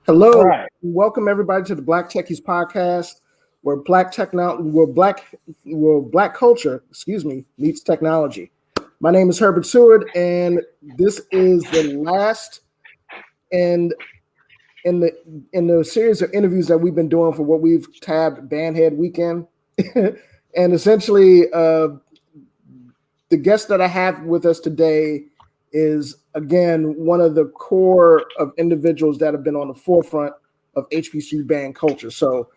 Hello, All right. welcome everybody to the Black Techies podcast, where black culture, meets technology. My name is Herbert Seward, and this is the last in the series of interviews that we've been doing for what we've tabbed Bandhead Weekend, and essentially, the guest that I have with us today is again one of the core of individuals that have been on the forefront of HBCU band culture. So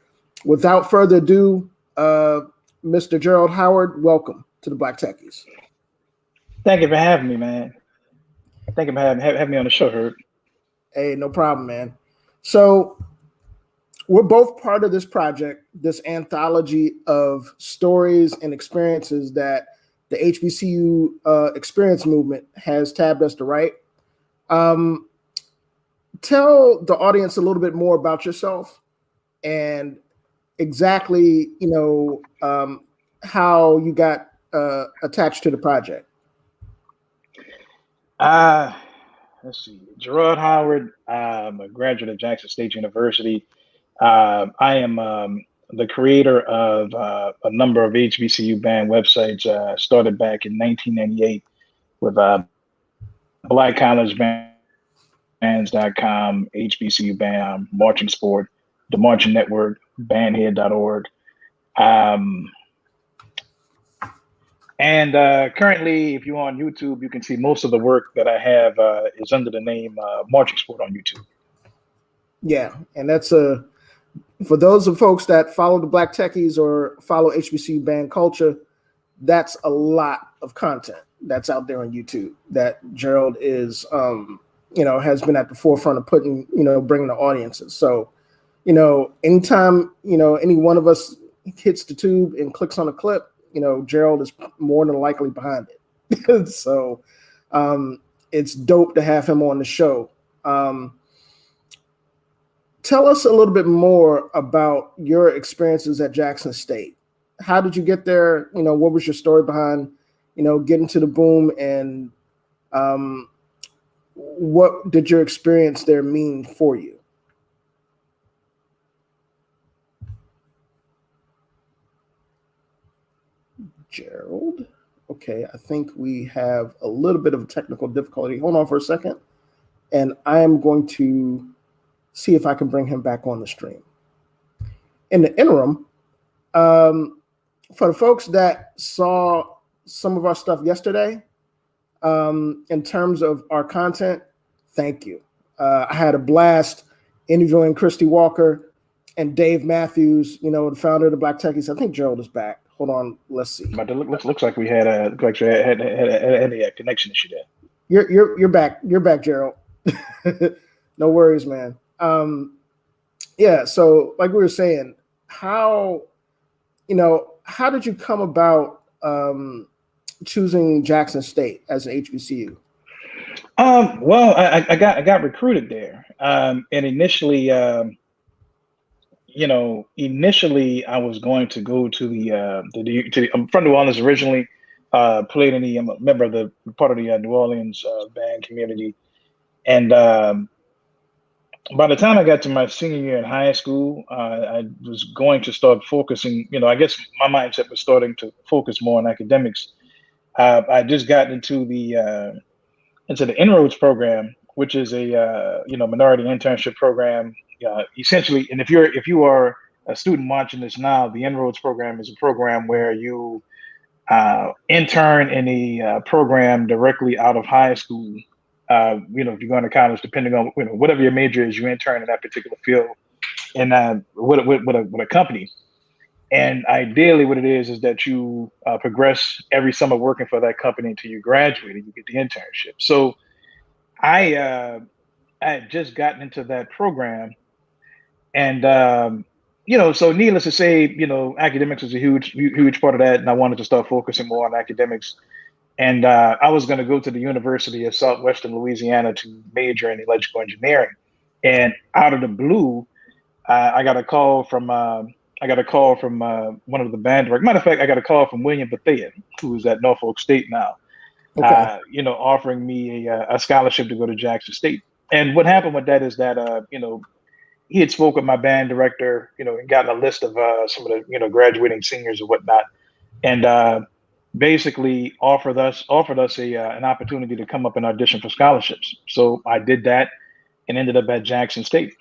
without further ado, Mr. Gerald Howard, welcome to the Black Techies. Thank you for having me, man. Thank you for having me on the show, Herb. Hey, no problem, man. So we're both part of this project, this anthology of stories and experiences that the HBCU experience movement has tabbed us to write. Tell the audience a little bit more about yourself and exactly, how you got attached to the project. Let's see. Gerard Howard. I'm a graduate of Jackson State University. I am the creator of a number of HBCU band websites. Started back in 1998 with blackcollegebands.com, HBCU band, Marching Sport, the Marching Network, bandhead.org. And currently, if you're on YouTube, you can see most of the work that I have is under the name Marching Sport on YouTube. Yeah, and that's for those of folks that follow the Black Techies or follow HBCU band culture, that's a lot of content that's out there on YouTube that Gerald is, has been at the forefront of putting, bringing the audiences. So, anytime, any one of us hits the tube and clicks on a clip, Gerald is more than likely behind it. So it's dope to have him on the show. Tell us a little bit more about your experiences at Jackson State. How did you get there? What was your story behind, getting to the boom, and what did your experience there mean for you? Gerald. Okay, I think we have a little bit of a technical difficulty. Hold on for a second. And I am going to see if I can bring him back on the stream. In the interim, for the folks that saw some of our stuff yesterday, in terms of our content, thank you. I had a blast interviewing Christy Walker and Dave Matthews, the founder of the Black Techies. I think Gerald is back. Hold on, let's see. But it looks like we had a connection issue there. You're back. You're back, Gerald. No worries, man. Yeah. So, like we were saying, how how did you come about choosing Jackson State as an HBCU? Well, I got recruited there, and initially I was going to go to I'm from New Orleans originally. Played in I'm a member of the part of the New Orleans band community, and by the time I got to my senior year in high school, I was going to start focusing. I guess my mindset was starting to focus more on academics. I just got into the Inroads program, which is a minority internship program. Essentially, and if you are a student watching this now, the Inroads program is a program where you intern in a program directly out of high school. If you're going to college, depending on whatever your major is, you intern in that particular field, and with a company. And ideally, what it is that you progress every summer working for that company until you graduate and you get the internship. So I had just gotten into that program, and so needless to say, academics was a huge part of that, and I wanted to start focusing more on academics. And I was going to go to the University of Southwestern Louisiana to major in electrical engineering. And out of the blue, I got a call from one of the band directors. Matter of fact, I got a call from William Bethea, who's at Norfolk State now. Okay. Offering me a scholarship to go to Jackson State. And what happened with that is that he had spoke with my band director, and gotten a list of some of the graduating seniors and whatnot, and basically offered us an opportunity to come up and audition for scholarships. So I did that and ended up at Jackson State.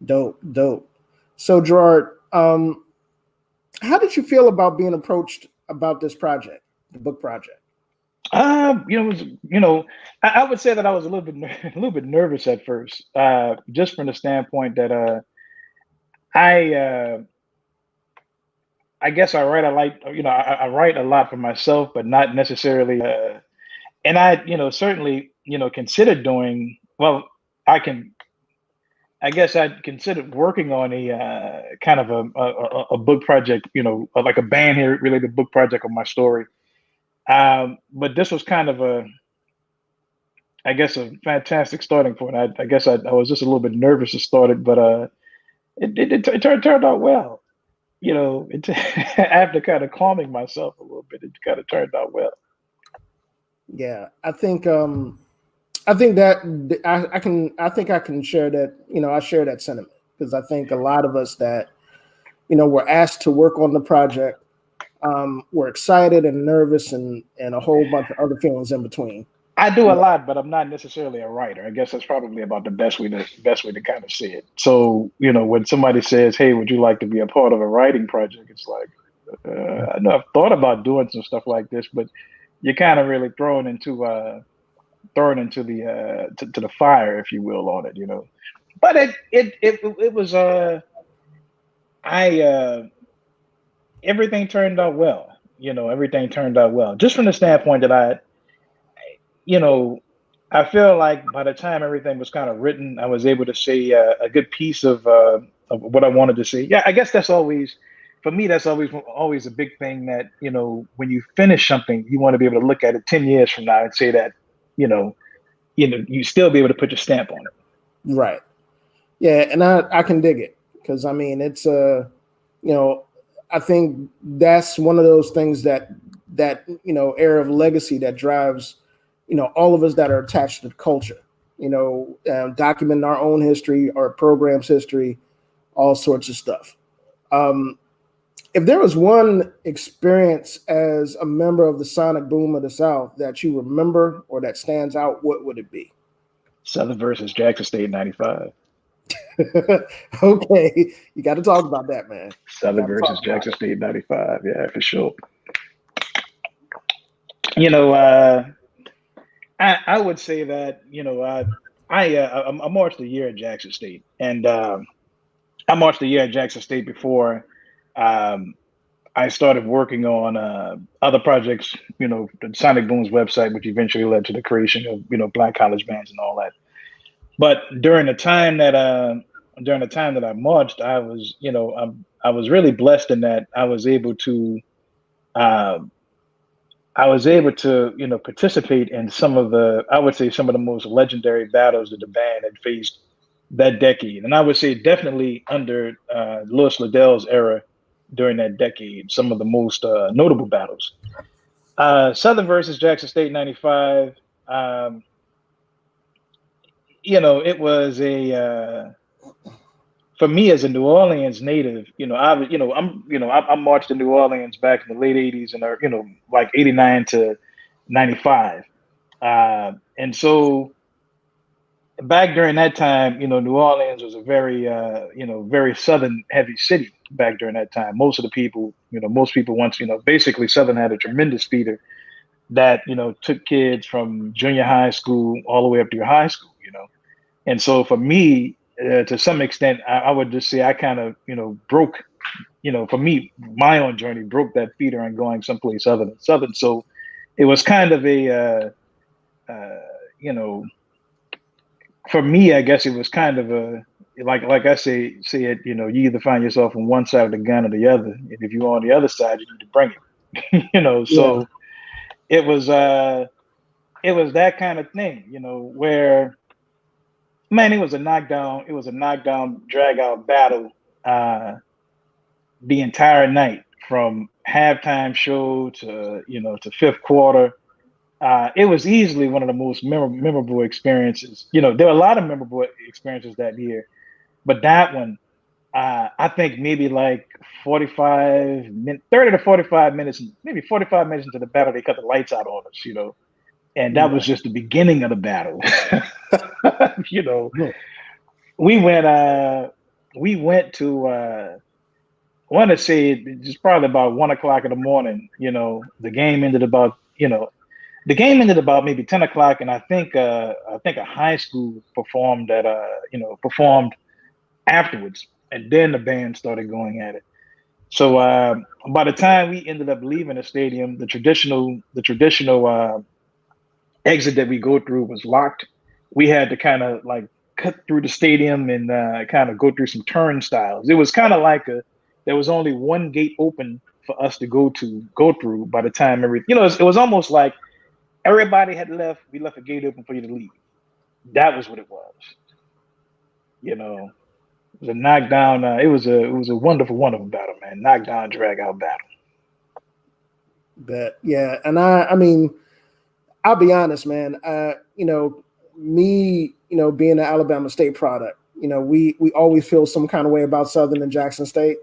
Dope, dope. So Gerard, how did you feel about being approached about this project, the book project? I would say that I was a little bit a little bit nervous at first, just from the standpoint that I I guess I write a like I write a lot for myself, but not necessarily. And I certainly considered doing well. I can I guess I'd considered working on a kind of a book project, like a band here related book project of my story. But this was kind of I guess, a fantastic starting point. I guess I was just a little bit nervous to start it, but it turned out well. After kind of calming myself a little bit, it kind of turned out well. Yeah, I think that I can share that. I share that sentiment because I think a lot of us that were asked to work on the project were excited and nervous and a whole bunch of other feelings in between. I do a lot, but I'm not necessarily a writer. I guess that's probably about the best way to kind of see it. So, when somebody says, "Hey, would you like to be a part of a writing project?" It's like, I know I've thought about doing some stuff like this, but you're kind of really thrown into the to the fire, if you will, on it. But it was I everything turned out well. Everything turned out well, just from the standpoint that you know, I feel like by the time everything was kind of written, I was able to say a good piece of what I wanted to say. Yeah, I guess that's always, for me, that's always a big thing that, when you finish something, you want to be able to look at it 10 years from now and say that, you know, you still be able to put your stamp on it. Right. Yeah, and I can dig it because I mean it's I think that's one of those things that era of legacy that drives all of us that are attached to the culture. Documenting our own history, our program's history, all sorts of stuff. Um, if there was one experience as a member of the Sonic Boom of the South that you remember or that stands out, what would it be? Southern versus Jackson State '95. Okay, you got to talk about that, man. Southern Got to versus talk about Jackson it. State '95. Yeah, for sure. You know, uh, I would say that I marched a year at Jackson State, and I marched a year at Jackson State before. Um, I started working on other projects, the Sonic Boom's website, which eventually led to the creation of, Black College Bands and all that. But during the time that I marched, I was really blessed in that uh, I was able to, participate in I would say some of the most legendary battles that the band had faced that decade. And I would say definitely under Louis Liddell's era during that decade, some of the most notable battles. Southern versus Jackson State '95. Um, it was for me as a New Orleans native. I marched to New Orleans back in the late '80s and like '89 to '95, and so back during that time, New Orleans was a very, very Southern heavy city back during that time. Most of the people, most people once, basically Southern had a tremendous feeder that, took kids from junior high school all the way up to your high school. And so for me, to some extent, I would just say I kind of, broke, for me, my own journey broke that feeder and going someplace other than Southern. So it was kind of you know, for me, I guess it was kind of like I say it, you either find yourself on one side of the gun or the other. And if you're on the other side, you need to bring it. Yeah. So it was that kind of thing, where man, it was a knockdown, drag out battle the entire night from halftime show to fifth quarter. It was easily one of the most memorable experiences. There were a lot of memorable experiences that year, but that one, I think maybe like 30 to 45 minutes, maybe 45 minutes into the battle, they cut the lights out on us, and that was just the beginning of the battle. you know, we went to, I want to say it's probably about 1 o'clock in the morning. The game ended about maybe 10 o'clock, and I think a high school performed afterwards, and then the band started going at it. So by the time we ended up leaving the stadium, the traditional exit that we go through was locked. We had to kind of like cut through the stadium and kind of go through some turnstiles. It was kind of like there was only one gate open for us to go through by the time it was almost like everybody had left. We left a gate open for you to leave. That was what it was. It was a knockdown. It was a wonderful, wonderful battle, man. Knockdown, drag out battle. But yeah, and I mean, I'll be honest, man. Me, being an Alabama State product, we always feel some kind of way about Southern and Jackson State.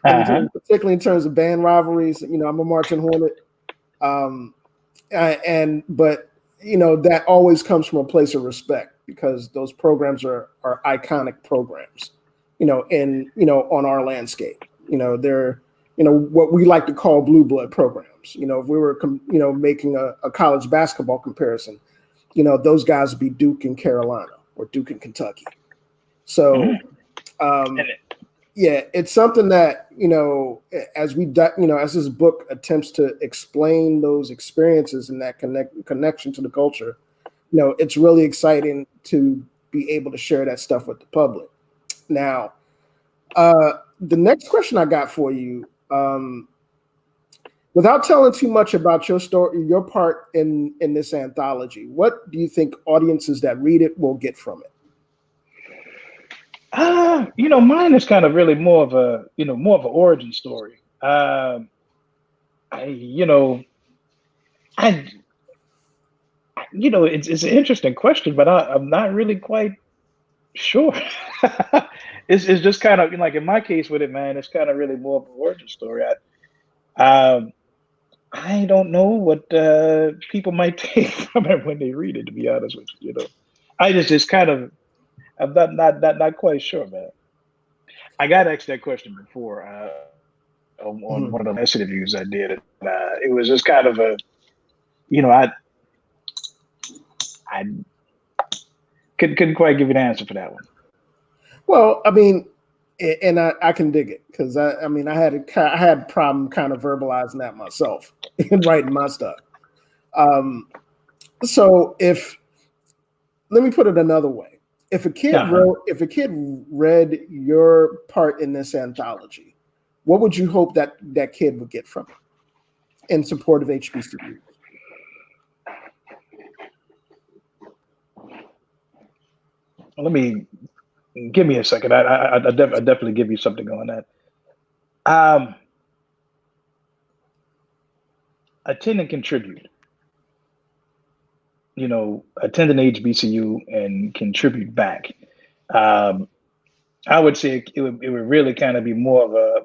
Particularly in terms of band rivalries. I'm a Marching Hornet. But that always comes from a place of respect because those programs are iconic programs, on our landscape. They're what we like to call blue blood programs. If we were making a college basketball comparison, those guys would be Duke in Carolina or Duke in Kentucky. So yeah, it's something that as as this book attempts to explain those experiences and that connection to the culture, it's really exciting to be able to share that stuff with the public. Now, the next question I got for you, without telling too much about your story, your part in this anthology, what do you think audiences that read it will get from it? Mine is kind of really more of an origin story. It's an interesting question, but I'm not really quite sure. It's just kind of like in my case with it, man. It's kind of really more of an origin story. I don't know what people might take from it when they read it. To be honest with you, I just kind of. I'm not quite sure, man. I got asked that question before on one of the last interviews I did. It was just kind of I couldn't quite give you an answer for that one. Well, I mean, And I can dig it because I mean I had a problem kind of verbalizing that myself and writing my stuff. So let me put it another way. If a kid read your part in this anthology, what would you hope that kid would get from it in support of HBCU? Give me a second. I definitely give you something on that. Attend and contribute. Attend an HBCU and contribute back. I would say it would really kind of be more of a,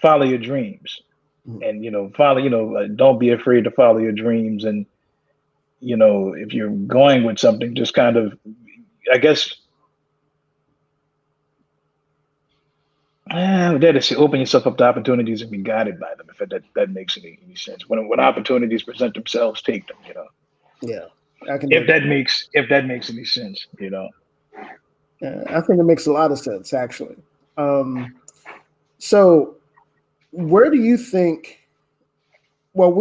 follow your dreams, and follow. Don't be afraid to follow your dreams, and if you're going with something, just kind of, I guess. That is, open yourself up to opportunities and be guided by them. If that makes any sense. When opportunities present themselves, take them. Yeah, I can. If that makes any sense, I think it makes a lot of sense, actually. So, where do you think? Well,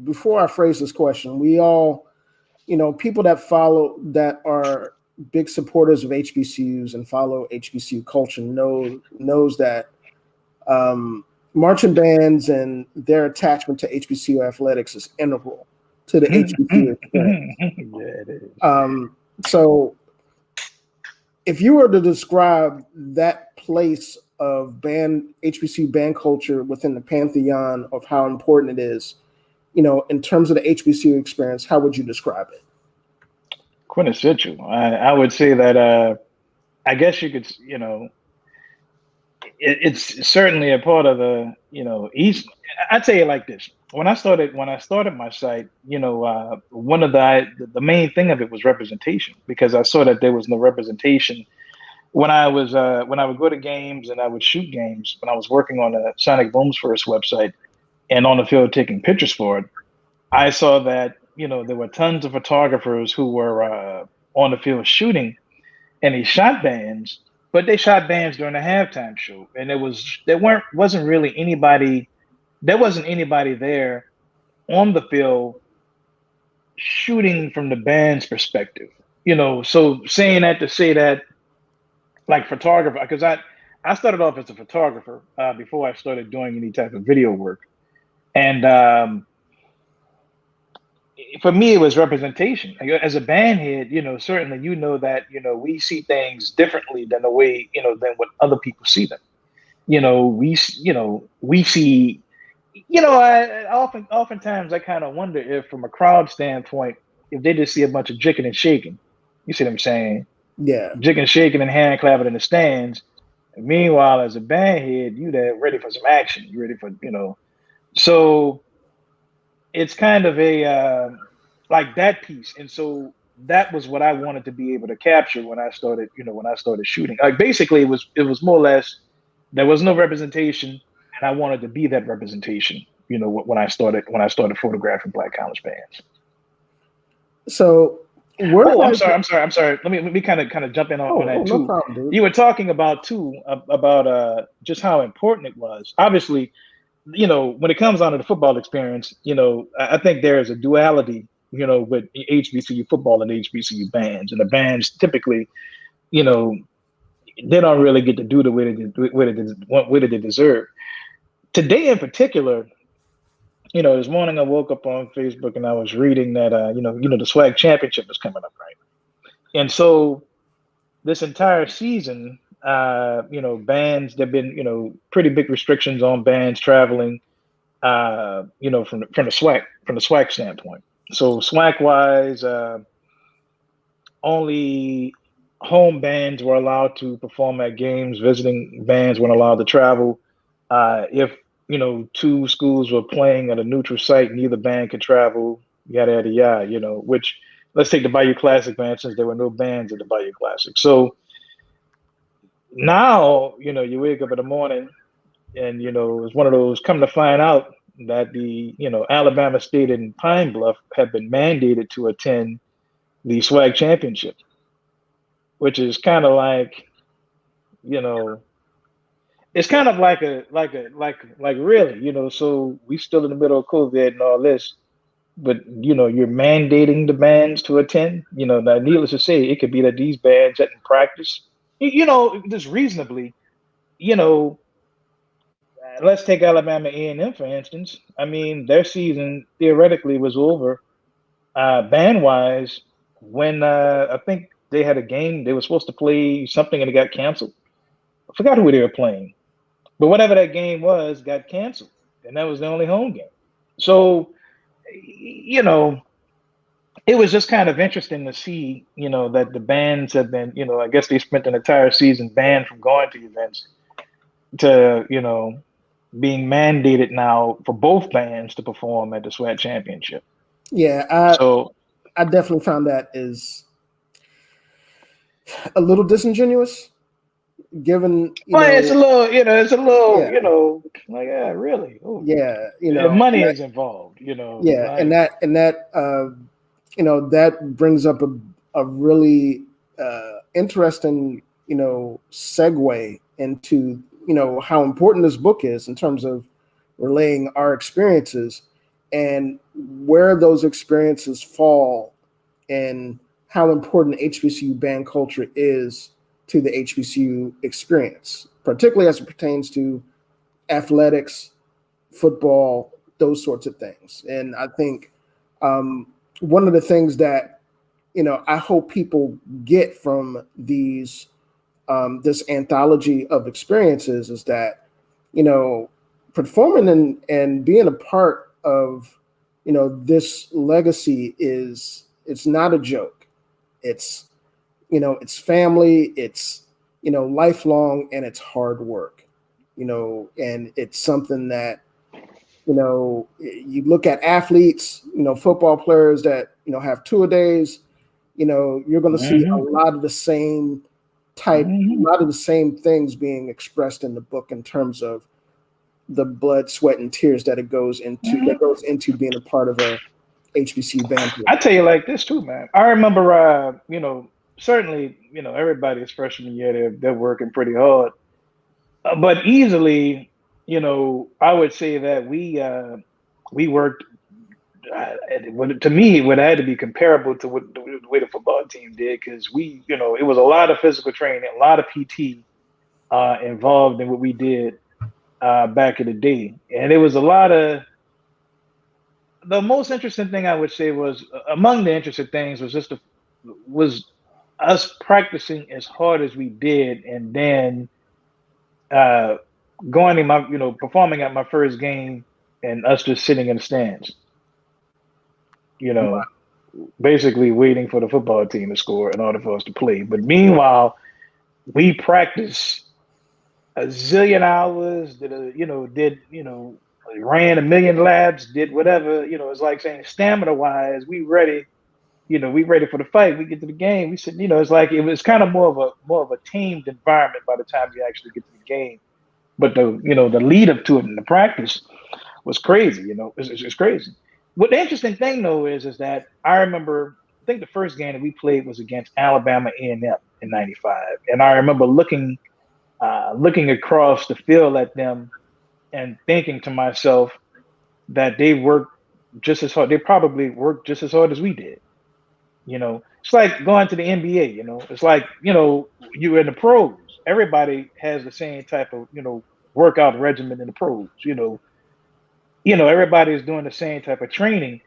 before I phrase this question, we all, people that are big supporters of HBCUs and follow HBCU culture knows that marching bands and their attachment to HBCU athletics is integral to the HBCU experience. Yeah, it is. So if you were to describe that place of HBCU band culture within the pantheon of how important it is, in terms of the HBCU experience, how would you describe it? Quintessential. I would say that I guess you could, it's certainly a part of the, East. I'd say it like this. When I started my site, one of the main thing of it was representation, because I saw that there was no representation when I would go to games and I would shoot games when I was working on a Sonic Boom's first website and on the field taking pictures for it. I saw that, there were tons of photographers who were on the field shooting, and they shot bands, but they shot bands during the halftime show, and there wasn't anybody there on the field shooting from the band's perspective. So saying that to say that, like, photographer, because I started off as a photographer before I started doing any type of video work, and for me, it was representation. As a band head, certainly that we see things differently than the way than what other people see them. We see. Oftentimes I kind of wonder if, from a crowd standpoint, if they just see a bunch of jigging and shaking. You see what I'm saying? Yeah, Jigging, shaking, and hand clapping in the stands. And meanwhile, as a band head, you there ready for some action. You ready for So it's kind of a like that piece, and so that was what I wanted to be able to capture when I started shooting. Like, basically, it was more or less, there was no representation, and I wanted to be that representation. When I started photographing Black college bands. So, I'm sorry. Let me kind of jump in on that too. No problem, dude. You were talking about just how important it was. Obviously, when it comes down to the football experience, I think there is a duality, with HBCU football and HBCU bands. And the bands typically, they don't really get to do the way that they deserve. Today in particular, this morning I woke up on Facebook and I was reading that, the SWAC championship is coming up, right? And so this entire season, bands, there've been, pretty big restrictions on bands traveling, from the SWAC standpoint. So SWAC wise, only home bands were allowed to perform at games. Visiting bands weren't allowed to travel. If two schools were playing at a neutral site, neither band could travel. Yada yada yada. Which, let's take the Bayou Classic band, since there were no bands at the Bayou Classic. So now, you wake up in the morning and, it's one of those, come to find out that the, Alabama State and Pine Bluff have been mandated to attend the SWAC championship, which is kind of like, it's kind of like really, so we still in the middle of COVID and all this, but you're mandating the bands to attend. Now needless to say, it could be that these bands didn't practice, just reasonably, you know, let's take Alabama A&M for instance. I mean, their season theoretically was over, band wise, when I think they had a game they were supposed to play something and it got canceled. I forgot who they were playing, but whatever that game was got canceled, and that was the only home game. So, you know, it was just kind of interesting to see, that the bands have been, I guess they spent an entire season banned from going to events to, being mandated now for both bands to perform at the SWAT championship. Yeah, So I definitely found that is a little disingenuous, given it's a little, yeah, like really, ooh. yeah, And money is involved, yeah, like, that brings up a really interesting segue into how important this book is in terms of relaying our experiences and where those experiences fall and how important HBCU band culture is to the HBCU experience, particularly as it pertains to athletics, football, those sorts of things. And I think one of the things that I hope people get from this anthology of experiences is that performing and being a part of this legacy it's not a joke. It's family, it's lifelong, and it's hard work, and it's something that you look at athletes, football players that have tour days. You're going to see a lot of the same a lot of the same things being expressed in the book in terms of the blood, sweat, and tears that goes into being a part of a HBCU band. I tell you like this too, man. I remember, certainly, everybody's freshman year, they're working pretty hard, but easily, I would say that we worked. To me, it would have to be comparable to what the way the football team did, because it was a lot of physical training, a lot of PT involved in what we did back in the day, and it was a lot of. The most interesting thing I would say was among the interesting things was us practicing as hard as we did, and then uh, going to my performing at my first game, and us just sitting in the stands, basically waiting for the football team to score in order for us to play. But meanwhile, we practiced a zillion hours, ran a million laps, did whatever, it's like saying stamina wise, we ready, we ready for the fight. We get to the game. We said, it's like it was kind of more of a tamed environment by the time you actually get to the game. But the lead up to it in the practice was crazy, it's crazy. What the interesting thing though is that I remember, I think the first game that we played was against Alabama A&M in '95, and I remember looking across the field at them and thinking to myself that they worked just as hard. They probably worked just as hard as we did. It's like going to the NBA. It's like you're in the pros. Everybody has the same type of workout regimen in the pros. Everybody is doing the same type of training,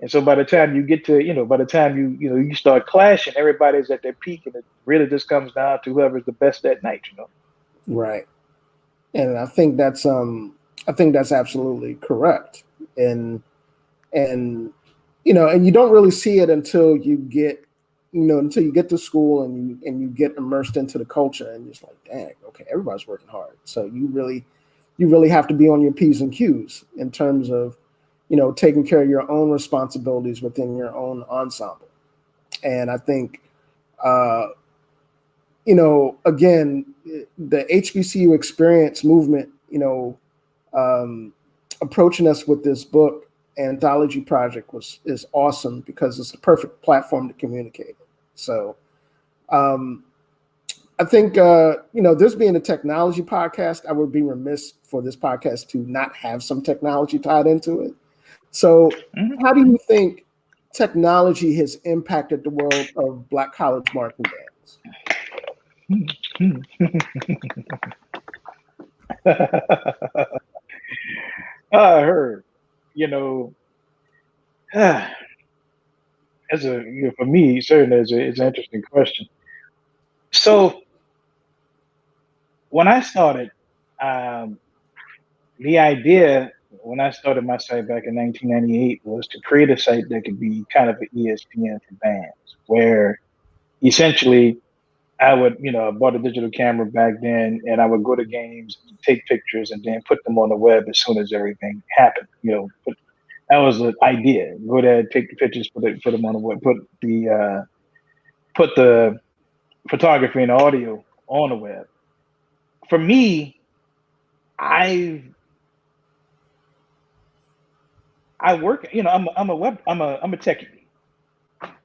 and so by the time you get to by the time you start clashing, everybody's at their peak, and it really just comes down to whoever's the best that night. Right. And I think that's absolutely correct. And and you don't really see it until you get to school and you get immersed into the culture, and you're just like, dang, okay, everybody's working hard. So you really have to be on your P's and Q's in terms of taking care of your own responsibilities within your own ensemble. And I think again, the HBCU experience movement, approaching us with this book anthology project is awesome because it's the perfect platform to communicate. So I I think this being a technology podcast, I would be remiss for this podcast to not have some technology tied into it. So, how do you think technology has impacted the world of Black college marching bands? I heard, for me, certainly it's an interesting question. So when I started, um, the idea when I started my site back in 1998 was to create a site that could be kind of an ESPN for bands, where essentially I would, I bought a digital camera back then, and I would go to games, take pictures, and then put them on the web as soon as everything happened. That was the idea. Go there, take the pictures, put them on the web, put the photography and audio on the web. For me, I work. I'm a techie.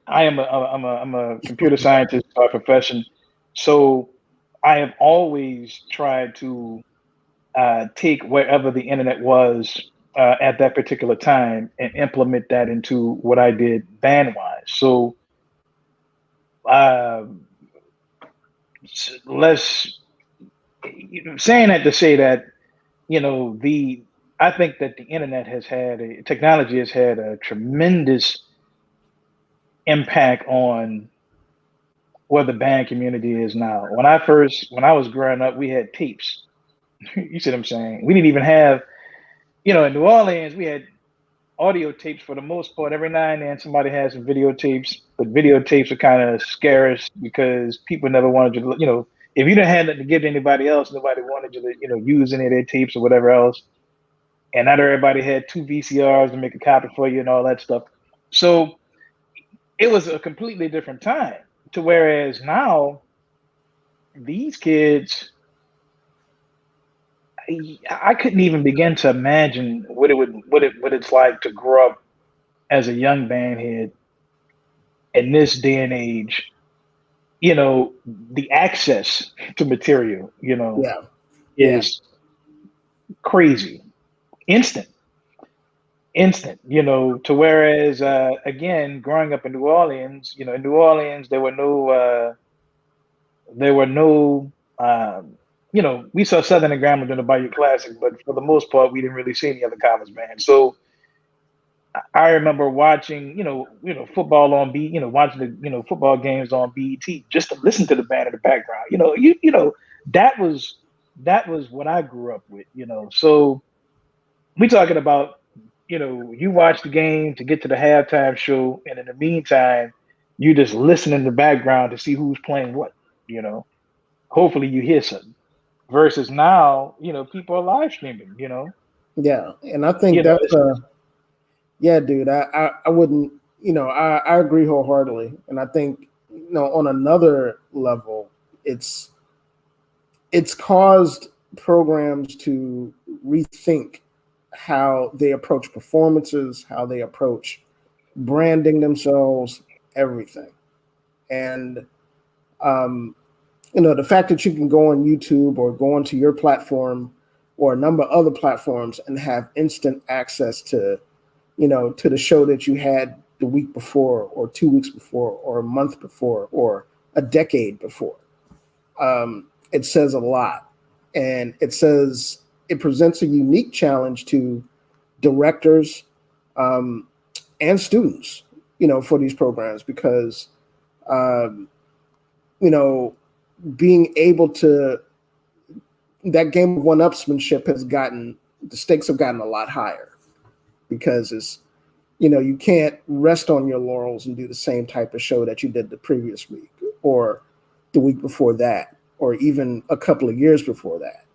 I'm a computer scientist by profession, so I have always tried to take wherever the internet was at that particular time and implement that into what I did band wise. So less saying that to say that I think that the internet technology has had a tremendous impact on where the band community is now. When I was growing up, we had tapes. You see what I'm saying? We didn't even have, in New Orleans, we had audio tapes for the most part. Every now and then somebody had some videotapes, but videotapes are kind of scarce because people never wanted you to, if you didn't have nothing to give to anybody else, nobody wanted you to, use any of their tapes or whatever else. And not everybody had 2 VCRs to make a copy for you and all that stuff. So it was a completely different time, to whereas now these kids, I couldn't even begin to imagine what it's like to grow up as a young bandhead in this day and age. The access to material, is crazy, instant, to whereas, again, growing up in New Orleans, there were no, we saw Southern and Grambling during the Bayou Classic, but for the most part, we didn't really see any other college bands. So I remember watching, football on watching the, football games on BET just to listen to the band in the background. That was what I grew up with. So we talking about, you watch the game to get to the halftime show, and in the meantime, you just listen in the background to see who's playing what. Hopefully you hear something. Versus now, people are live streaming. Yeah, and I think that's yeah, dude. I wouldn't. I agree wholeheartedly, and I think on another level, it's caused programs to rethink how they approach performances, how they approach branding themselves, everything. And the fact that you can go on YouTube or go onto your platform or a number of other platforms and have instant access to to the show that you had the week before or 2 weeks before or a month before or a decade before. It says a lot. And it presents a unique challenge to directors and students, for these programs because, being able to, that game of one-upsmanship the stakes have gotten a lot higher because it's, you can't rest on your laurels and do the same type of show that you did the previous week or the week before that, or even a couple of years before that.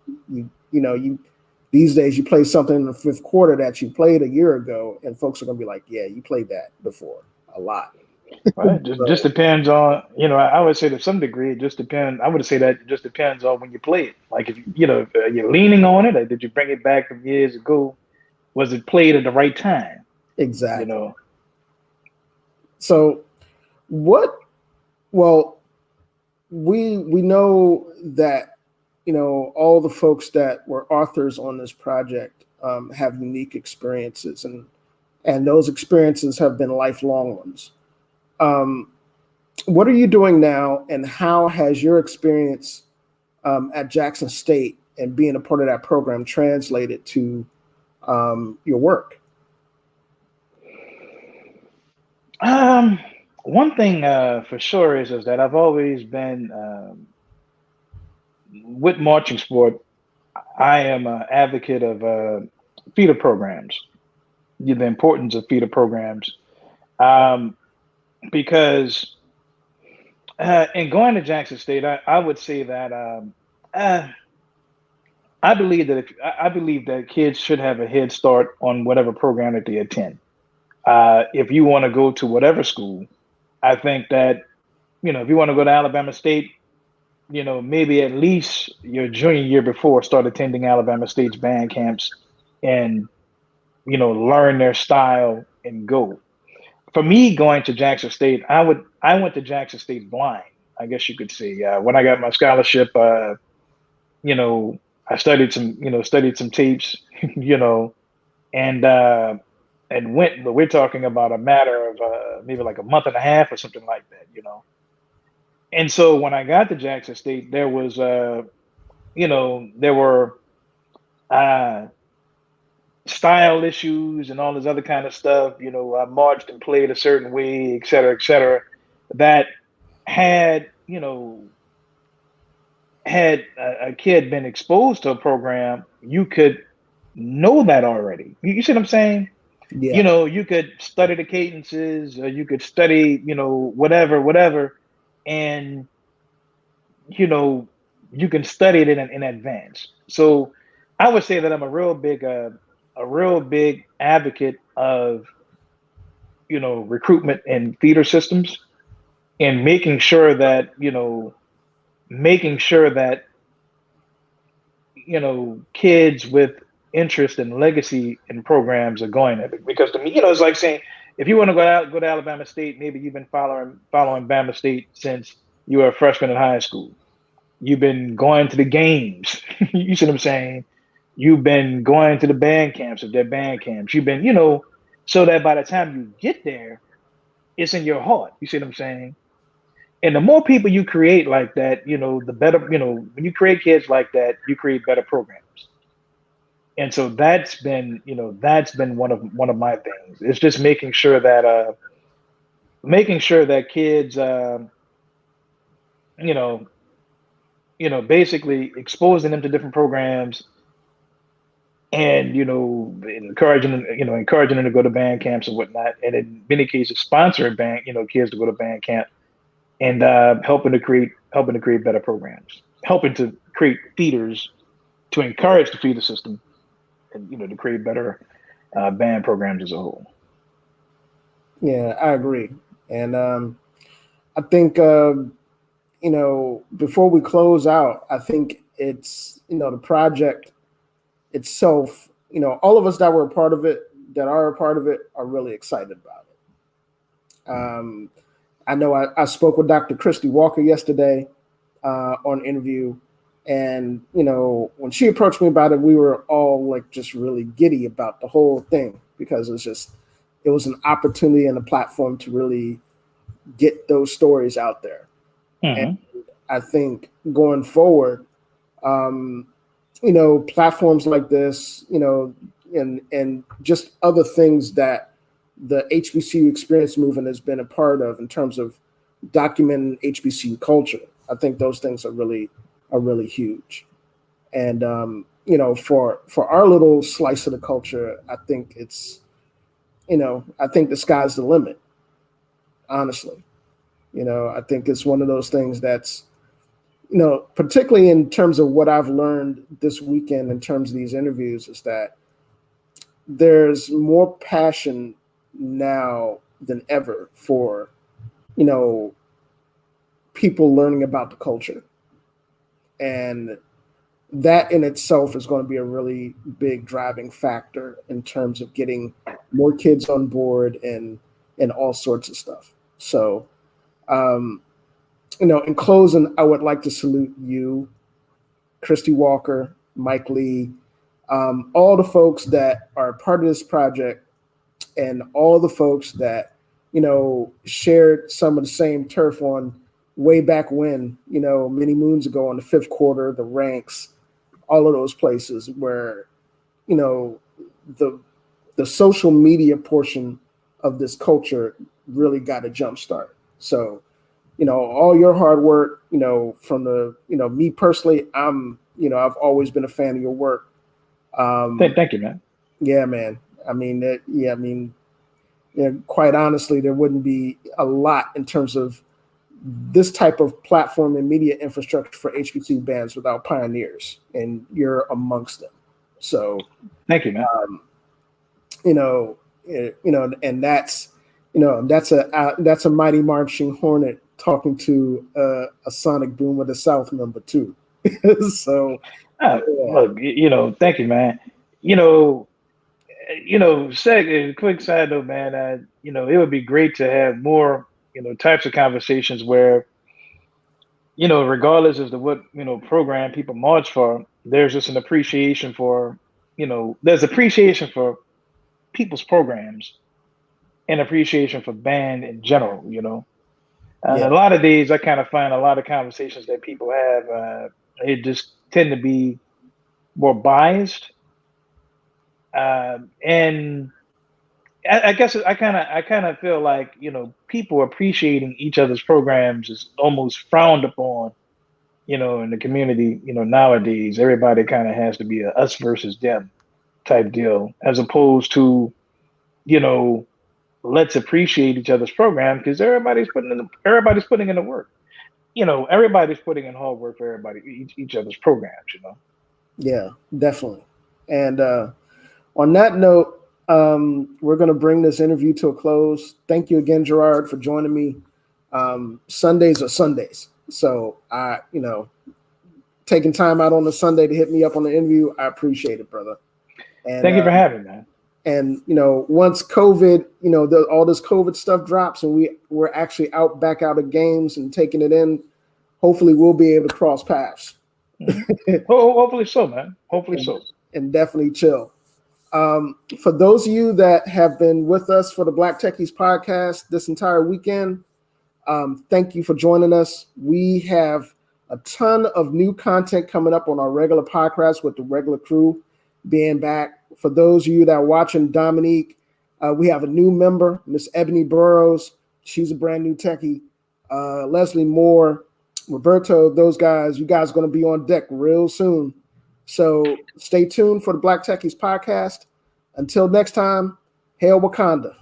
These days you play something in the fifth quarter that you played a year ago, and folks are going to be like, yeah, you played that before a lot. Right. Just depends on, I would say to some degree, it just depends. I would say that it just depends on when you play it. Like if you're leaning on it, or did you bring it back from years ago? Was it played at the right time? Exactly. So well, we know that, all the folks that were authors on this project have unique experiences, and those experiences have been lifelong ones. Um, what are you doing now, and how has your experience at Jackson State and being a part of that program translated to your work? One thing for sure is that I've always been with marching sport. I am an advocate of feeder programs, the importance of feeder programs, um, because in going to Jackson State, I would say that uh, I believe that kids should have a head start on whatever program that they attend. If you want to go to whatever school, I think that if you want to go to Alabama State, maybe at least your junior year before, start attending Alabama State's band camps and learn their style and go. For me, going to Jackson State, I went to Jackson State blind, I guess you could say. When I got my scholarship, you know, I studied some tapes, you know, and uh, and went. But we're talking about a matter of maybe like a month and a half or something like that. And so when I got to Jackson State, there was there were uh, style issues and all this other kind of stuff. I marched and played a certain way, et cetera, that had had a kid been exposed to a program, you could know that already. You see what I'm saying? Yeah, You could study the cadences, or you could study, whatever, and you know, you can study it in advance. So I would say that I'm a real big advocate of recruitment and feeder systems, and making sure that kids with interest and legacy in programs are going there. Because to me, it's like saying, if you want to go to Alabama State, maybe you've been following Bama State since you were a freshman in high school. You've been going to the games. You see what I'm saying? You've been going to the band camps, if they're band camps. You've been, so that by the time you get there, it's in your heart. You see what I'm saying? And the more people you create like that, the better, when you create kids like that, you create better programs. And so that's been one of my things. It's just making sure that kids, you know, basically exposing them to different programs, and encouraging them to go to band camps and whatnot, and in many cases sponsoring kids to go to band camp, and helping to create better programs, helping to create feeders to encourage the feeder system, and to create better band programs as a whole. yeah, I agree. And I think before we close out, I think it's the project itself. All of us that were a part of it, that are a part of it, are really excited about it. I know I spoke with Dr. Christy Walker yesterday on interview, and when she approached me about it, we were all like just really giddy about the whole thing, because it was an opportunity and a platform to really get those stories out there. And Hmm. I think going forward, um, platforms like this, and just other things that the HBCU experience movement has been a part of in terms of documenting HBCU culture. I think those things are really huge. And for our little slice of the culture, I think I think the sky's the limit. Honestly, I think it's one of those things that's particularly in terms of what I've learned this weekend in terms of these interviews, is that there's more passion now than ever for, you know, people learning about the culture. And that in itself is going to be a really big driving factor in terms of getting more kids on board and all sorts of stuff. So um, in closing, I would like to salute you, Christy Walker, Mike Lee, all the folks that are part of this project, and all the folks that shared some of the same turf on way back when, many moons ago on the fifth quarter, the ranks, all of those places where the the social media portion of this culture really got a jump start. So, all your hard work, from the, me personally, I've always been a fan of your work. Thank you, man. Yeah, man. I mean, quite honestly, there wouldn't be a lot in terms of this type of platform and media infrastructure for HBCU bands without pioneers, and you're amongst them. So, thank you, man. And that's a mighty marching hornet talking to a sonic boom of the South number two. So, look, thank you, man. Quick side note, man. It would be great to have more, types of conversations where, regardless as to what program people march for, there's just an appreciation for, there's appreciation for people's programs and appreciation for band in general. A lot of days I kind of find a lot of conversations that people have, it just tend to be more biased. And I guess I kind of feel like people appreciating each other's programs is almost frowned upon, in the community. Nowadays everybody kind of has to be a us versus them type deal, as opposed to let's appreciate each other's program, because everybody's putting in the work. Everybody's putting in hard work for each other's programs. Yeah, definitely. And on that note, we're going to bring this interview to a close. Thank you again, Gerard, for joining me. Sundays are Sundays. So taking time out on a Sunday to hit me up on the interview, I appreciate it, brother. And thank you for having me, man. And once COVID, all this COVID stuff drops and we're actually back out of games and taking it in, hopefully we'll be able to cross paths. Hopefully so, man. Hopefully so. And definitely chill. For those of you that have been with us for the Black Techies podcast this entire weekend, thank you for joining us. We have a ton of new content coming up on our regular podcast with the regular crew being back. For those of you that are watching Dominique, we have a new member, Miss Ebony Burrows. She's a brand new techie. Leslie Moore, Roberto, those guys, you guys are going to be on deck real soon. So stay tuned for the Black Techies podcast. Until next time, hail Wakanda.